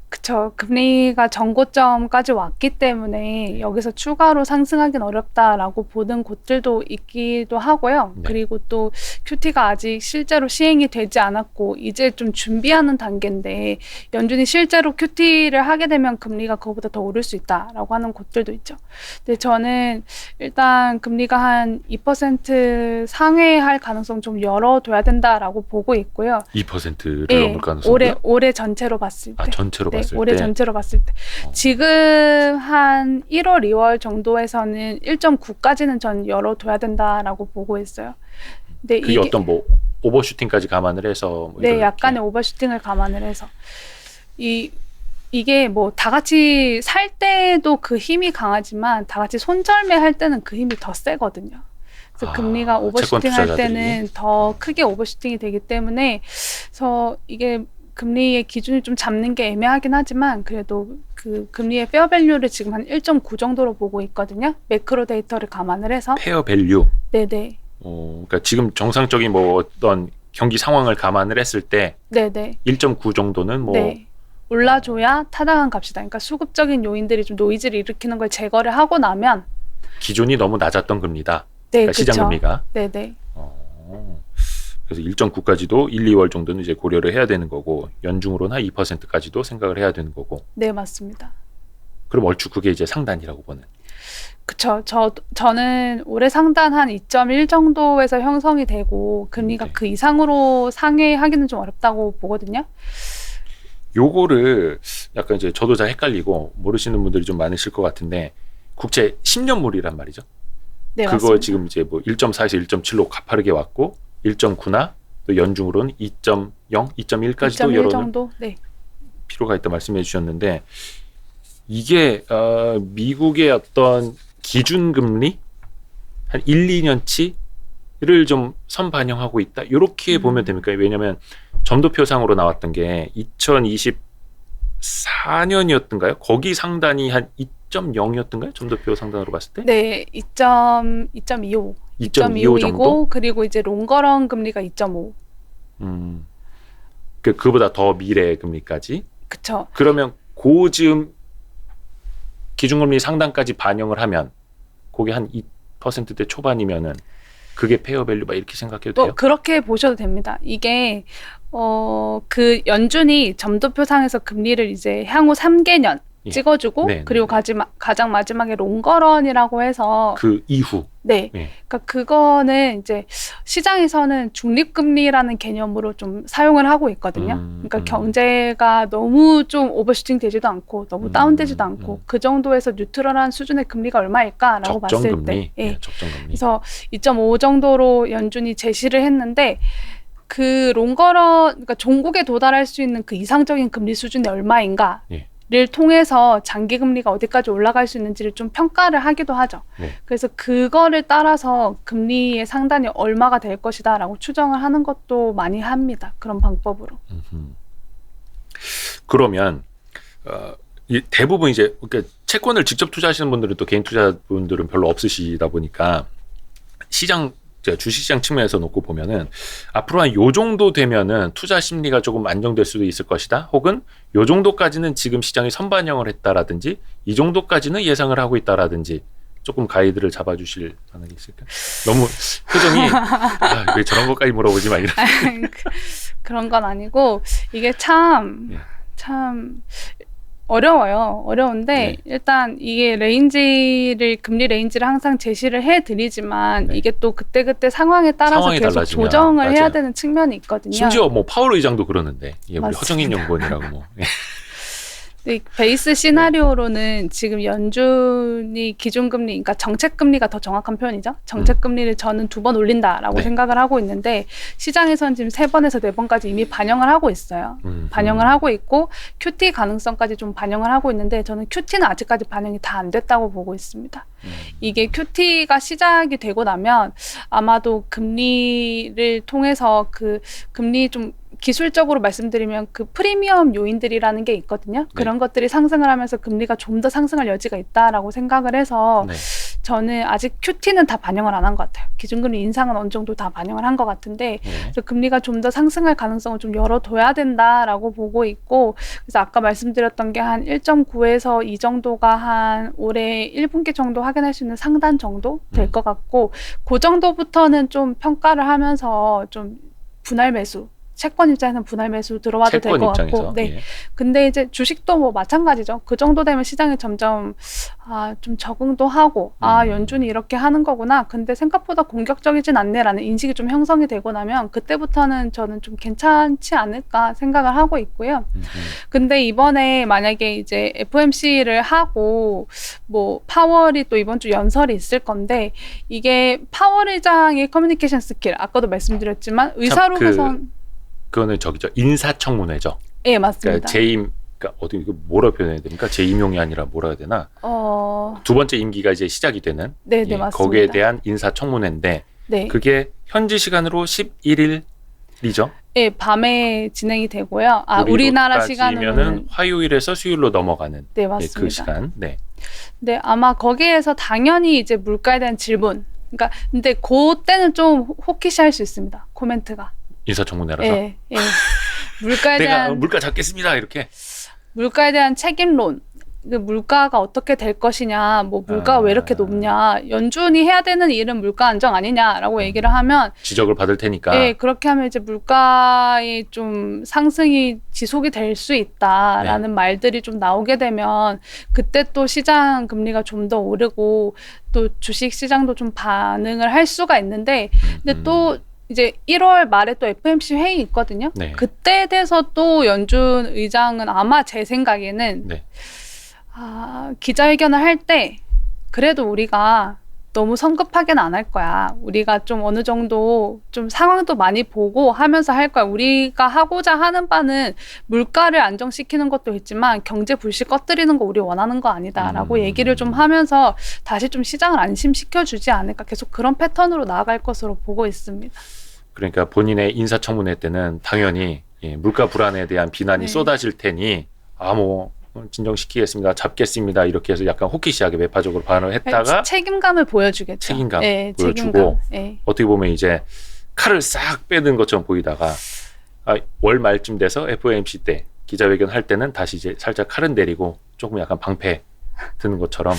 그쵸. 금리가 전고점까지 왔기 때문에 여기서 추가로 상승하기는 어렵다라고 보는 곳들도 있기도 하고요. 네. 그리고 또 QT가 아직 실제로 시행이 되지 않았고 이제 좀 준비하는 단계인데 연준이 실제로 QT를 하게 되면 금리가 그거보다 더 오를 수 있다라고 하는 곳들도 있죠. 근데 저는 일단 금리가 한 2% 상회할 가능성 좀 열어둬야 된다라고 보고 있고요. 2%를 예, 넘을 가능성이요? 올해 전체로 봤을 때. 전체로 네, 봤을 올해 때. 전체로 봤을 때. 지금 한 1월, 2월 정도에서는 1.9까지는 전 열어둬야 된다라고 보고 있어요. 근데 그게 어떤 뭐 오버슈팅까지 감안을 해서 뭐 네, 이렇게. 약간의 오버슈팅을 감안을 해서 이게 뭐 다 같이 살 때도 그 힘이 강하지만 다 같이 손절매 할 때는 그 힘이 더 세거든요. 그래서 금리가 채권 오버슈팅 할 투자자들이. 때는 더 크게 오버슈팅이 되기 때문에 그래서 이게 금리의 기준을 좀 잡는 게 애매하긴 하지만 그래도 그 금리의 페어밸류를 지금 한 1.9 정도로 보고 있거든요. 매크로 데이터를 감안을 해서. 페어 밸류. 네네. 그러니까 지금 정상적인 뭐 어떤 경기 상황을 감안을 했을 때 네네. 1.9 정도는 뭐 네. 올라줘야 타당한 값이다. 그러니까 수급적인 요인들이 좀 노이즈를 일으키는 걸 제거를 하고 나면 기존이 너무 낮았던 금리다. 네, 그러니까 시장 그쵸. 금리가. 네네. 그래서 1.9까지도 1, 2월 정도는 이제 고려를 해야 되는 거고 연중으로는 한 2%까지도 생각을 해야 되는 거고. 네, 맞습니다. 그럼 얼추 그게 이제 상단이라고 보는. 그쵸. 저는 올해 상단 한 2.1 정도에서 형성이 되고 금리가 네. 그 이상으로 상회하기는 좀 어렵다고 보거든요. 요거를 약간 이제 저도 잘 헷갈리고 모르시는 분들이 좀 많으실 것 같은데 국채 10년물이란 말이죠. 네, 그거 맞습니다. 지금 이제 뭐 1.4에서 1.7로 가파르게 왔고 1.9나 또 연중으로는 2.0, 2.1까지도 2.1 열어놓을 정도? 네. 필요가 있다 말씀해 주셨는데 이게 미국의 어떤 기준금리 한 1, 2년치를 좀 선반영하고 있다. 이렇게 보면 됩니까? 왜냐하면 점도표상으로 나왔던 게 2024년이었던가요? 거기 상단이 한 2.0이었던가요? 점도표 상단으로 봤을 때? 네, 2.25. 2.25 정도? 2.25이고 그리고 이제 롱거런 금리가 2.5. 그보다 더 미래 금리까지. 그쵸. 그러면 고즈음 기준금리 상단까지 반영을 하면 그게 한 2%대 초반이면은 그게 페어밸류 막 이렇게 생각해도 돼요? 뭐 그렇게 보셔도 됩니다. 이게 그 연준이 점도표상에서 금리를 이제 향후 3개년 예. 찍어주고 네, 그리고 네. 가장 마지막에 롱거런이라고 해서 그 이후. 네. 예. 그러니까 그거는 이제 시장에서는 중립금리라는 개념으로 좀 사용을 하고 있거든요. 그러니까 경제가 너무 좀 오버슈팅 되지도 않고 너무 다운되지도 않고 그 정도에서 뉴트럴한 수준의 금리가 얼마일까라고 봤을 때 적정금리. 예. 네, 적정금리. 그래서 2.5 정도로 연준이 제시를 했는데 그 롱거런 그러니까 종국에 도달할 수 있는 그 이상적인 금리 수준이 얼마인가 예. 를 통해서 장기 금리가 어디까지 올라갈 수 있는지를 좀 평가를 하기도 하죠. 네. 그래서 그거를 따라서 금리의 상단이 얼마가 될 것이다라고 추정을 하는 것도 많이 합니다. 그런 방법으로. 그러면 이 대부분 이제 그러니까 채권을 직접 투자하시는 분들은 또 개인 투자분들은 별로 없으시다 보니까 시장 주식시장 측면에서 놓고 보면은 앞으로 한 요 정도 되면은 투자 심리가 조금 안정될 수도 있을 것이다. 혹은 요 정도까지는 지금 시장이 선반영을 했다라든지 이 정도까지는 예상을 하고 있다라든지 조금 가이드를 잡아주실 만한 게 있을까요? 너무 표정이 왜 저런 것까지 물어보지 마 이런. 그런 건 아니고 이게 참 어려워요. 어려운데 네. 일단 이게 금리 레인지를 항상 제시를 해드리지만 네. 이게 또 그때그때 상황에 따라서 상황이 계속 달라지면, 조정을 해야 맞아요. 되는 측면이 있거든요. 심지어 뭐 파월 의장도 그러는데 이게 우리 맞습니다. 허정인 연구원이라고 뭐. 근데 이 베이스 시나리오로는 지금 연준이 기준금리, 그러니까 정책금리가 더 정확한 표현이죠. 정책금리를 저는 2번 올린다라고 네. 생각을 하고 있는데 시장에서는 지금 3번에서 4번까지 이미 반영을 하고 있어요. 반영을 하고 있고 QT 가능성까지 좀 반영을 하고 있는데 저는 QT는 아직까지 반영이 다 안 됐다고 보고 있습니다. 이게 QT가 시작이 되고 나면 아마도 금리를 통해서 그 금리 좀 기술적으로 말씀드리면 그 프리미엄 요인들이라는 게 있거든요. 그런 것들이 상승을 하면서 금리가 좀 더 상승할 여지가 있다라고 생각을 해서 네. 저는 아직 QT는 다 반영을 안 한 것 같아요. 기준금리 인상은 어느 정도 다 반영을 한 것 같은데 네. 그래서 금리가 좀 더 상승할 가능성을 좀 열어둬야 된다라고 보고 있고 그래서 아까 말씀드렸던 게 한 1.9에서 2 정도가 한 올해 1분기 정도 확인할 수 있는 상단 정도 될 것 같고 그 정도부터는 좀 평가를 하면서 좀 분할 매수 채권 입장에서는 분할 매수 들어와도 될 채권 것 입장에서. 같고, 네. 예. 근데 이제 주식도 뭐 마찬가지죠. 그 정도 되면 시장이 점점 좀 적응도 하고 연준이 이렇게 하는 거구나. 근데 생각보다 공격적이진 않네라는 인식이 좀 형성이 되고 나면 그때부터는 저는 좀 괜찮지 않을까 생각을 하고 있고요. 근데 이번에 만약에 이제 FOMC를 하고 뭐 파월이 또 이번 주 연설이 있을 건데 이게 파월 의장의 커뮤니케이션 스킬 아까도 말씀드렸지만 의사록에선 그거는 저기죠. 인사청문회죠. 예, 맞습니다. 그러니까 재임, 그러니까 어디 이거 뭐라 표현해야 됩니까? 재임용이 아니라 뭐라 해야 되나? 두 번째 임기가 이제 시작이 되는. 네, 예, 맞습니다. 거기에 대한 인사청문회인데, 네. 그게 현지 시간으로 11일이죠. 예, 밤에 진행이 되고요. 우리나라 시간으로는 화요일에서 수요일로 넘어가는. 네, 예, 맞습니다. 그 시간. 네. 네, 아마 거기에서 당연히 이제 물가에 대한 질문. 그러니까 근데 그때는 좀 호키시할 수 있습니다. 코멘트가. 인사청문회라서. 예, 예. 물가에 내가 대한 물가 잡겠습니다. 이렇게. 물가에 대한 책임론. 그 물가가 어떻게 될 것이냐, 뭐 물가가 왜 이렇게 높냐, 연준이 해야 되는 일은 물가 안정 아니냐라고 얘기를 하면 지적을 받을 테니까. 예, 그렇게 하면 이제 물가의 좀 상승이 지속이 될 수 있다라는 말들이 좀 나오게 되면 그때 또 시장 금리가 좀 더 오르고 또 주식 시장도 좀 반응을 할 수가 있는데 근데 또 이제 1월 말에 또 FOMC 회의 있거든요. 네. 그때에 대해서 또 연준 의장은 아마 제 생각에는 네. 기자회견을 할 때 그래도 우리가 너무 성급하게는 안 할 거야. 우리가 좀 어느 정도 좀 상황도 많이 보고 하면서 할 거야. 우리가 하고자 하는 바는 물가를 안정시키는 것도 있지만 경제 불씨 꺼뜨리는 거 우리 원하는 거 아니다라고 얘기를 좀 하면서 다시 좀 시장을 안심시켜 주지 않을까. 계속 그런 패턴으로 나아갈 것으로 보고 있습니다. 그러니까 본인의 인사청문회 때는 당연히 물가 불안에 대한 비난이 네. 쏟아질 테니 뭐 진정시키겠습니다. 잡겠습니다. 이렇게 해서 약간 호기시하게 매파적으로 반응을 했다가 책임감을 보여주겠죠. 책임감 네, 보여주고 책임감. 네. 어떻게 보면 이제 칼을 싹 빼는 것처럼 보이다가 월 말쯤 돼서 FOMC 때 기자회견 할 때는 다시 이제 살짝 칼은 내리고 조금 약간 방패 드는 것처럼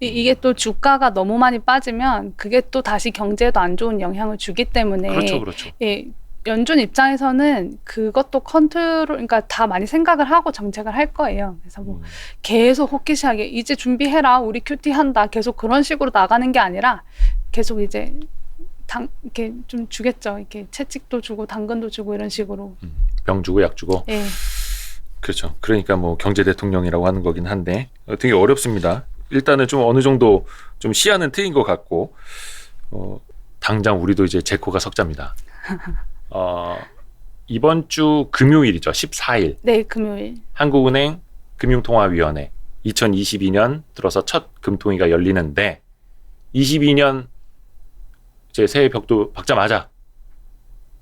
이게 또 주가가 너무 많이 빠지면 그게 또 다시 경제에도 안 좋은 영향을 주기 때문에 그렇죠. 예, 연준 입장에서는 그것도 그러니까 다 많이 생각을 하고 정책을 할 거예요. 그래서 뭐 계속 호기시하게 이제 준비해라, 우리 QT 한다, 계속 그런 식으로 나가는 게 아니라 계속 이제 이렇게 좀 주겠죠. 이렇게 채찍도 주고 당근도 주고 이런 식으로. 병 주고 약 주고. 예. 그렇죠. 그러니까 뭐 경제 대통령이라고 하는 거긴 한데 되게 어렵습니다. 일단은 좀 어느 정도 좀 시야는 트인 것 같고 당장 우리도 이제 제코가 석자입니다. 이번 주 금요일이죠. 14일. 네, 금요일. 한국은행 금융통화위원회 2022년 들어서 첫 금통위가 열리는데 22년 이제 새해 벽도 박자마자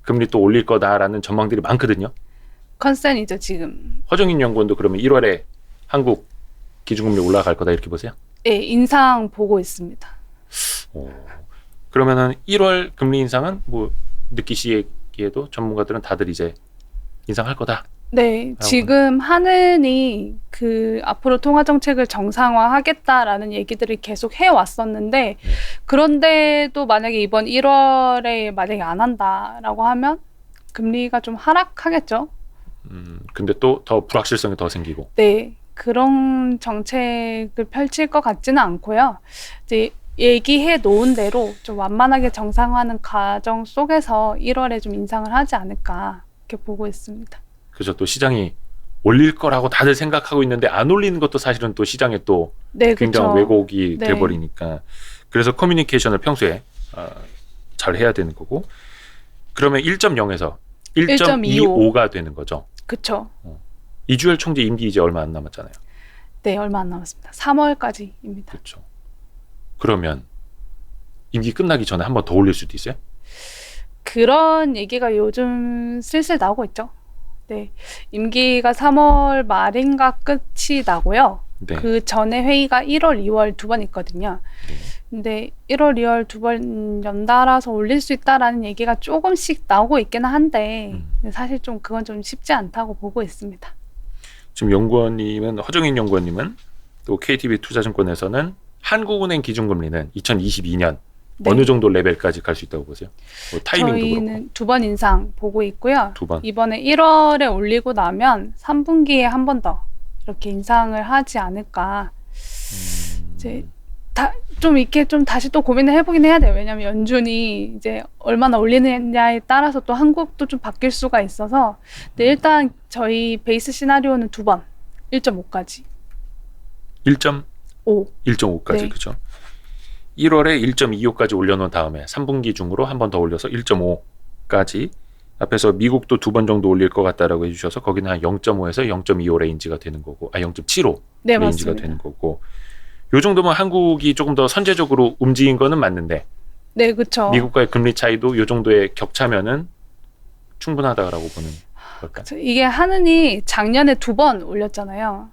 금리 또 올릴 거다라는 전망들이 많거든요. 컨센이죠, 지금. 허정인 연구원도 그러면 1월에 한국 기준금리 올라갈 거다 이렇게 보세요? 예, 인상 보고 있습니다. 그러면은 1월 금리 인상은 뭐 느끼시기에도 전문가들은 다들 이제 인상할 거다. 네, 지금 하느니 그 앞으로 통화 정책을 정상화하겠다라는 얘기들을 계속 해왔었는데 그런데도 만약에 이번 1월에 만약에 안 한다라고 하면 금리가 좀 하락하겠죠. 근데 또 더 불확실성이 더 생기고. 네, 그런 정책을 펼칠 것 같지는 않고요. 이제 얘기해 놓은 대로 좀 완만하게 정상화하는 과정 속에서 1월에 좀 인상을 하지 않을까 이렇게 보고 있습니다. 그래서 또 시장이 올릴 거라고 다들 생각하고 있는데 안 올리는 것도 사실은 또 시장에 또 네, 굉장한 그쵸. 왜곡이 네. 돼버리니까 그래서 커뮤니케이션을 평소에 잘 해야 되는 거고 그러면 1.0에서 1.25가 되는 거죠. 그쵸. 이주열 총재 임기 이제 얼마 안 남았잖아요. 네, 얼마 안 남았습니다. 3월까지입니다. 그렇죠. 그러면 임기 끝나기 전에 한 번 더 올릴 수도 있어요? 그런 얘기가 요즘 슬슬 나오고 있죠. 네, 임기가 3월 말인가 끝이 나고요. 네. 그 전에 회의가 1월, 2월 두 번 있거든요. 네. 근데 1월, 2월 두 번 연달아서 올릴 수 있다라는 얘기가 조금씩 나오고 있기는 한데 사실 좀 그건 좀 쉽지 않다고 보고 있습니다. 지금 연구원님은 허정인 연구원님은 또 KTB 투자증권에서는 한국은행 기준금리는 2022년 네. 어느 정도 레벨까지 갈 수 있다고 보세요? 뭐 타이밍도 그렇고 저희는 두 번 인상 보고 있고요. 두 번. 이번에 1월에 올리고 나면 3분기에 한 번 더 이렇게 인상을 하지 않을까. 이제 좀 이렇게 좀 다시 또 고민을 해보긴 해야 돼요. 왜냐하면 연준이 이제 얼마나 올리느냐에 따라서 또 한국도 좀 바뀔 수가 있어서. 근데 일단 저희 베이스 시나리오는 두 번, 1.5까지. 1.5까지 네. 그죠? 1월에 1.25까지 올려놓은 다음에 3분기 중으로 한 번 더 올려서 1.5까지 앞에서 미국도 두 번 정도 올릴 것 같다라고 해주셔서 거기는 한 0.5에서 0.25 레인지가 되는 거고 0.75 네, 레인지가 맞습니다. 되는 거고 요 정도면 한국이 조금 더 선제적으로 움직인 거는 맞는데 네, 그렇죠. 미국과의 금리 차이도 요 정도의 격차면은 충분하다라고 보는 걸까요? 이게 하느니 작년에 두 번 올렸잖아요.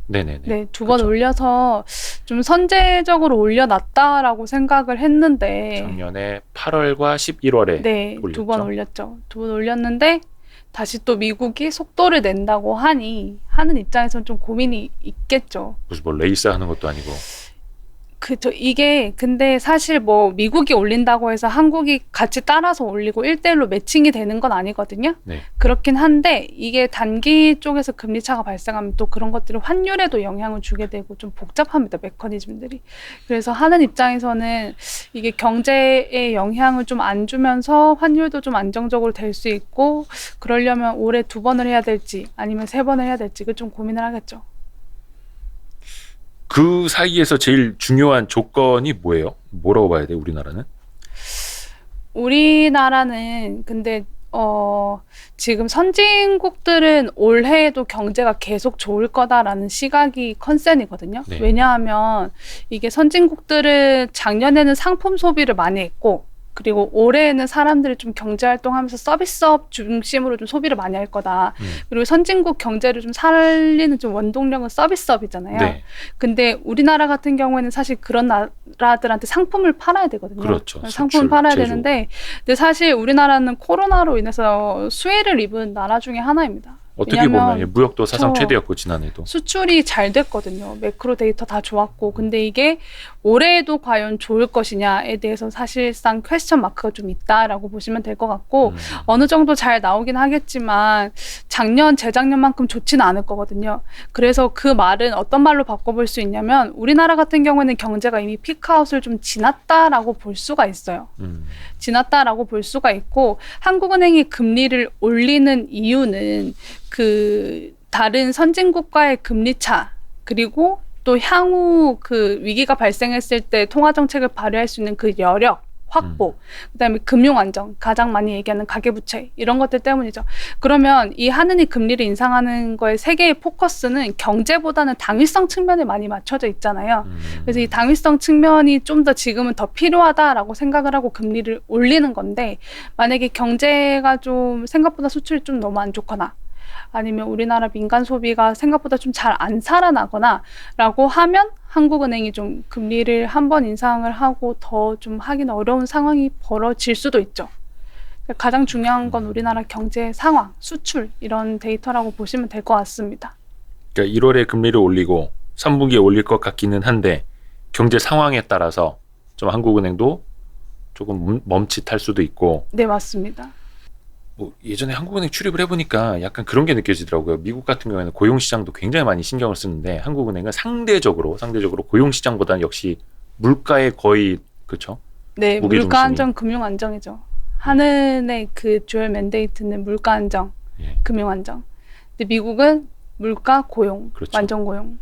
네네네. 네, 두 번 그쵸. 올려서 좀 선제적으로 올려놨다라고 생각을 했는데 작년에 8월과 11월에 네, 올렸죠. 두 번 올렸죠. 두 번 올렸는데 다시 또 미국이 속도를 낸다고 하니 하는 입장에서는 좀 고민이 있겠죠. 무슨 뭐 레이스 하는 것도 아니고 그죠. 이게 근데 사실 뭐 미국이 올린다고 해서 한국이 같이 따라서 올리고 1대1로 매칭이 되는 건 아니거든요. 네. 그렇긴 한데 이게 단기 쪽에서 금리 차가 발생하면 또 그런 것들이 환율에도 영향을 주게 되고 좀 복잡합니다. 메커니즘들이. 그래서 하는 입장에서는 이게 경제에 영향을 좀 안 주면서 환율도 좀 안정적으로 될 수 있고 그러려면 올해 두 번을 해야 될지 아니면 세 번을 해야 될지 그 좀 고민을 하겠죠. 그 사이에서 제일 중요한 조건이 뭐예요? 뭐라고 봐야 돼요, 우리나라는? 우리나라는 근데 지금 선진국들은 올해에도 경제가 계속 좋을 거다라는 시각이 컨센이거든요. 네. 왜냐하면 이게 선진국들은 작년에는 상품 소비를 많이 했고 그리고 올해에는 사람들이 좀 경제 활동하면서 서비스업 중심으로 좀 소비를 많이 할 거다. 그리고 선진국 경제를 좀 살리는 좀 원동력은 서비스업이잖아요. 네, 근데 우리나라 같은 경우에는 사실 그런 나라들한테 상품을 팔아야 되거든요. 그렇죠. 상품을 수출, 팔아야 제조. 되는데 근데 사실 우리나라는 코로나로 인해서 수혜를 입은 나라 중에 하나입니다. 어떻게 왜냐면 보면 무역도 사상 저- 최대였고 지난해도. 수출이 잘 됐거든요. 매크로 데이터 다 좋았고. 근데 이게 올해에도 과연 좋을 것이냐에 대해서 사실상 퀘스천 마크가 좀 있다라고 보시면 될 것 같고 어느 정도 잘 나오긴 하겠지만 작년, 재작년만큼 좋지는 않을 거거든요. 그래서 그 말은 어떤 말로 바꿔볼 수 있냐면 우리나라 같은 경우에는 경제가 이미 피크아웃을 좀 지났다라고 볼 수가 있어요. 지났다라고 볼 수가 있고 한국은행이 금리를 올리는 이유는 그 다른 선진국과의 금리 차 그리고 또 향후 그 위기가 발생했을 때 통화 정책을 발휘할 수 있는 그 여력 확보, 그다음에 금융 안정, 가장 많이 얘기하는 가계부채 이런 것들 때문이죠. 그러면 이 하느니 금리를 인상하는 거의 세계의 포커스는 경제보다는 당위성 측면에 많이 맞춰져 있잖아요. 그래서 이 당위성 측면이 좀 더 지금은 더 필요하다라고 생각을 하고 금리를 올리는 건데 만약에 경제가 좀 생각보다 수출이 좀 너무 안 좋거나 아니면 우리나라 민간 소비가 생각보다 좀 잘 안 살아나거나 라고 하면 한국은행이 좀 금리를 한 번 인상을 하고 더 좀 하기는 어려운 상황이 벌어질 수도 있죠. 가장 중요한 건 우리나라 경제 상황, 수출 이런 데이터라고 보시면 될 것 같습니다. 그러니까 1월에 금리를 올리고 3분기에 올릴 것 같기는 한데 경제 상황에 따라서 좀 한국은행도 조금 멈칫할 수도 있고 네, 맞습니다. 뭐 예전에 한국은행 출입을 해보니까 약간 그런 게 느껴지더라고요. 미국 같은 경우에는 고용시장도 굉장히 많이 신경을 쓰는데 한국은행은 상대적으로 고용시장보다는 역시 물가에 거의 그렇죠. 네, 무게 물가 중심이. 안정, 금융 안정이죠. 한은의 그 주요 맨데이트는 물가 안정, 예. 금융 안정. 근데 미국은 물가 고용, 그렇죠. 완전 고용.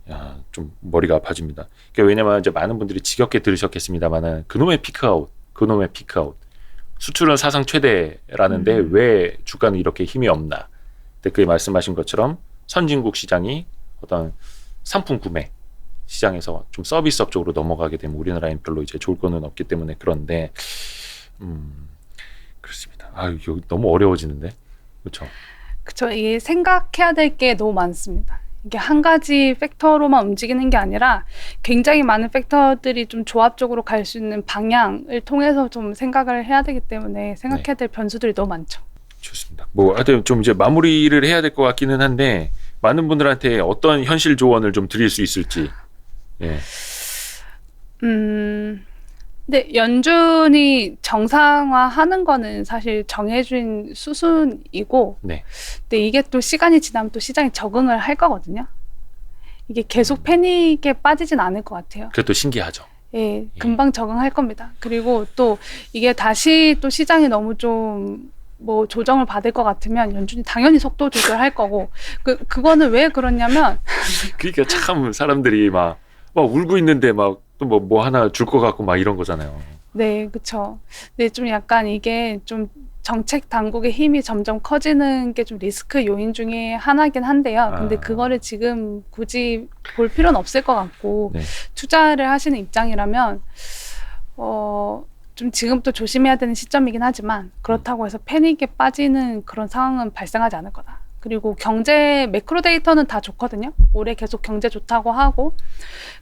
야, 좀 머리가 아파집니다. 그러니까 왜냐면 이제 많은 분들이 지겹게 들으셨겠습니다만은 그놈의 피크아웃, 그놈의 피크아웃. 수출은 사상 최대라는데 왜 주가는 이렇게 힘이 없나? 댓글에 말씀하신 것처럼 선진국 시장이 어떤 상품 구매 시장에서 좀 서비스업 쪽으로 넘어가게 되면 우리나라엔 별로 이제 좋을 거는 없기 때문에 그런데 그렇습니다. 아유, 이거 너무 어려워지는데, 그렇죠? 그쵸. 이게 생각해야 될 게 너무 많습니다. 이게 한 가지 팩터로만 움직이는 게 아니라 굉장히 많은 팩터들이 좀 조합적으로 갈 수 있는 방향을 통해서 좀 생각을 해야 되기 때문에 생각해야 될 변수들이 너무 많죠. 좋습니다. 뭐 하여튼 좀 이제 마무리를 해야 될 것 같기는 한데 많은 분들한테 어떤 현실 조언을 좀 드릴 수 있을지. 예. 근데 연준이 정상화하는 거는 사실 정해진 수순이고, 네. 근데 이게 또 시간이 지나면 또 시장이 적응을 할 거거든요. 이게 계속 패닉에 빠지진 않을 것 같아요. 그것도 신기하죠. 예, 금방 적응할 겁니다. 그리고 또 이게 다시 또 시장이 너무 좀 뭐 조정을 받을 것 같으면 연준이 당연히 속도 조절할 거고, 그거는 왜 그러냐면 그러니까 참 사람들이 막 울고 있는데 막 또 뭐 하나 줄 것 같고 막 이런 거잖아요. 네, 그쵸. 근데 좀 약간 이게 좀 정책 당국의 힘이 점점 커지는 게 좀 리스크 요인 중에 하나긴 한데요. 근데 그거를 지금 굳이 볼 필요는 없을 것 같고, 네. 투자를 하시는 입장이라면 좀 지금부터 조심해야 되는 시점이긴 하지만 그렇다고 해서 패닉에 빠지는 그런 상황은 발생하지 않을 거다. 그리고 경제 매크로 데이터는 다 좋거든요. 올해 계속 경제 좋다고 하고,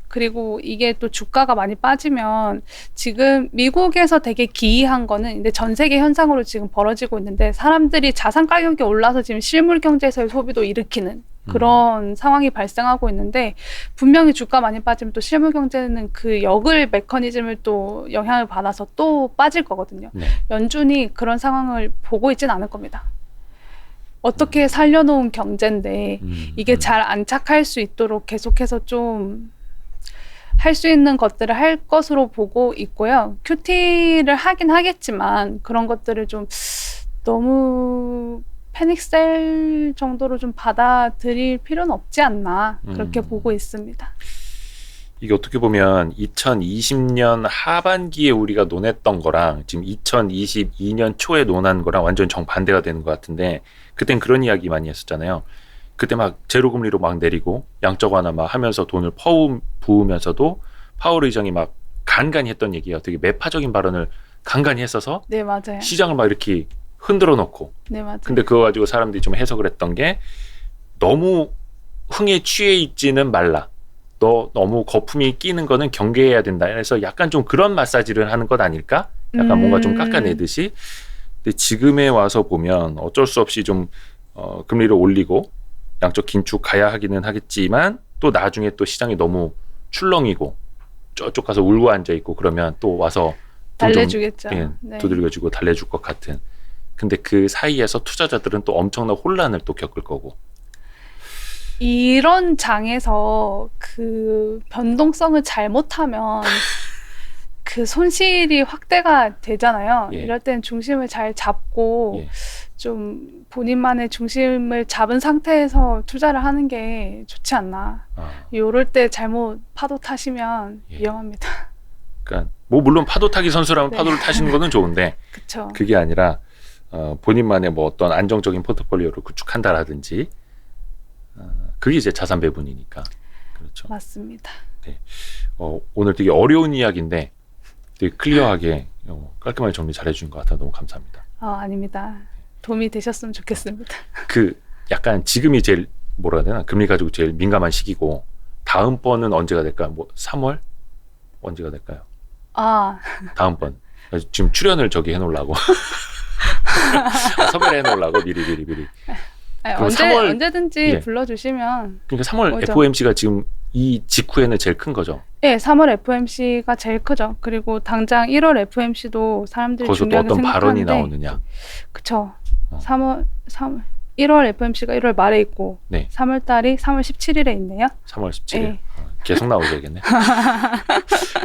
그리고 이게 또 주가가 많이 빠지면 지금 미국에서 되게 기이한 거는, 근데 전 세계 현상으로 지금 벌어지고 있는데, 사람들이 자산 가격이 올라서 지금 실물 경제에서의 소비도 일으키는 그런 상황이 발생하고 있는데, 분명히 주가 많이 빠지면 또 실물 경제는 그 역을 메커니즘을 또 영향을 받아서 또 빠질 거거든요. 네. 연준이 그런 상황을 보고 있진 않을 겁니다. 어떻게 살려놓은 경제인데 이게 잘 안착할 수 있도록 계속해서 좀 할 수 있는 것들을 할 것으로 보고 있고요. QT를 하긴 하겠지만 그런 것들을 좀 너무 패닉셀 정도로 좀 받아들일 필요는 없지 않나, 그렇게 보고 있습니다. 이게 어떻게 보면 2020년 하반기에 우리가 논했던 거랑 지금 2022년 초에 논한 거랑 완전 정반대가 되는 것 같은데, 그땐 그런 이야기 많이 했었잖아요. 그때 막 제로금리로 막 내리고 양적 완화 막 하면서 돈을 부으면서도 파월 의장이 막 간간히 했던 얘기가 되게 매파적인 발언을 간간히 했어서 네, 맞아요. 시장을 막 이렇게 흔들어 놓고, 네, 맞아요. 근데 그거 가지고 사람들이 좀 해석을 했던 게, 너무 흥에 취해 있지는 말라, 너 너무 거품이 끼는 거는 경계해야 된다. 그래서 약간 좀 그런 마사지를 하는 것 아닐까? 약간 뭔가 좀 깎아내듯이. 근데 지금에 와서 보면 어쩔 수 없이 좀 금리를 올리고 양적 긴축 가야 하기는 하겠지만, 또 나중에 또 시장이 너무 출렁이고 저쪽 가서 울고 앉아 있고 그러면 또 와서 달래주겠죠. 네. 두들겨주고 달래줄 것 같은. 근데 그 사이에서 투자자들은 또 엄청난 혼란을 또 겪을 거고. 이런 장에서 그 변동성을 잘못하면 그 손실이 확대가 되잖아요. 예. 이럴 땐 중심을 잘 잡고 예. 좀 본인만의 중심을 잡은 상태에서 투자를 하는 게 좋지 않나. 요럴 때 잘못 파도 타시면 예. 위험합니다. 그러니까 뭐 물론 파도 타기 선수라면 네. 파도를 타시는 거는 좋은데 그쵸. 그게 아니라 본인만의 뭐 어떤 안정적인 포트폴리오를 구축한다라든지, 그게 이제 자산 배분이니까. 그렇죠. 맞습니다. 오늘 되게 어려운 이야기인데 되게 클리어하게 깔끔하게 정리 잘해주신 것 같아요. 너무 감사합니다. 아닙니다. 도움이 되셨으면 좋겠습니다. 그 약간 지금이 제일 뭐라 해야 되나, 금리 가지고 제일 민감한 시기고, 다음번은 언제가 될까요? 뭐 3월? 언제가 될까요? 다음번 지금 출연을 저기 해놓으려고 섭외를 해놓으려고 미리. 그럼 3월, 언제든지 예. 불러주시면. 그러니까 3월 오죠. FOMC가 지금 이 직후에는 제일 큰 거죠. 네, 3월 FOMC가 제일 크죠. 그리고 당장 1월 FOMC도 사람들이 거기서 또 중요하게 어떤 발언이 생각하는데, 나오느냐. 그쵸. 1월 FOMC가 1월 말에 있고, 네. 3월 달이 3월 17일에 있네요. 3월 17일. 네. 계속 나오셔야겠네.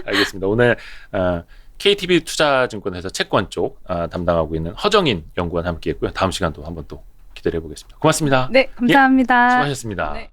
알겠습니다. 오늘 KTB 투자증권에서 채권 쪽 담당하고 있는 허정인 연구원 함께했고요. 다음 시간도 한번 또 기다려 보겠습니다. 고맙습니다. 네, 감사합니다. 수고하셨습니다. 네.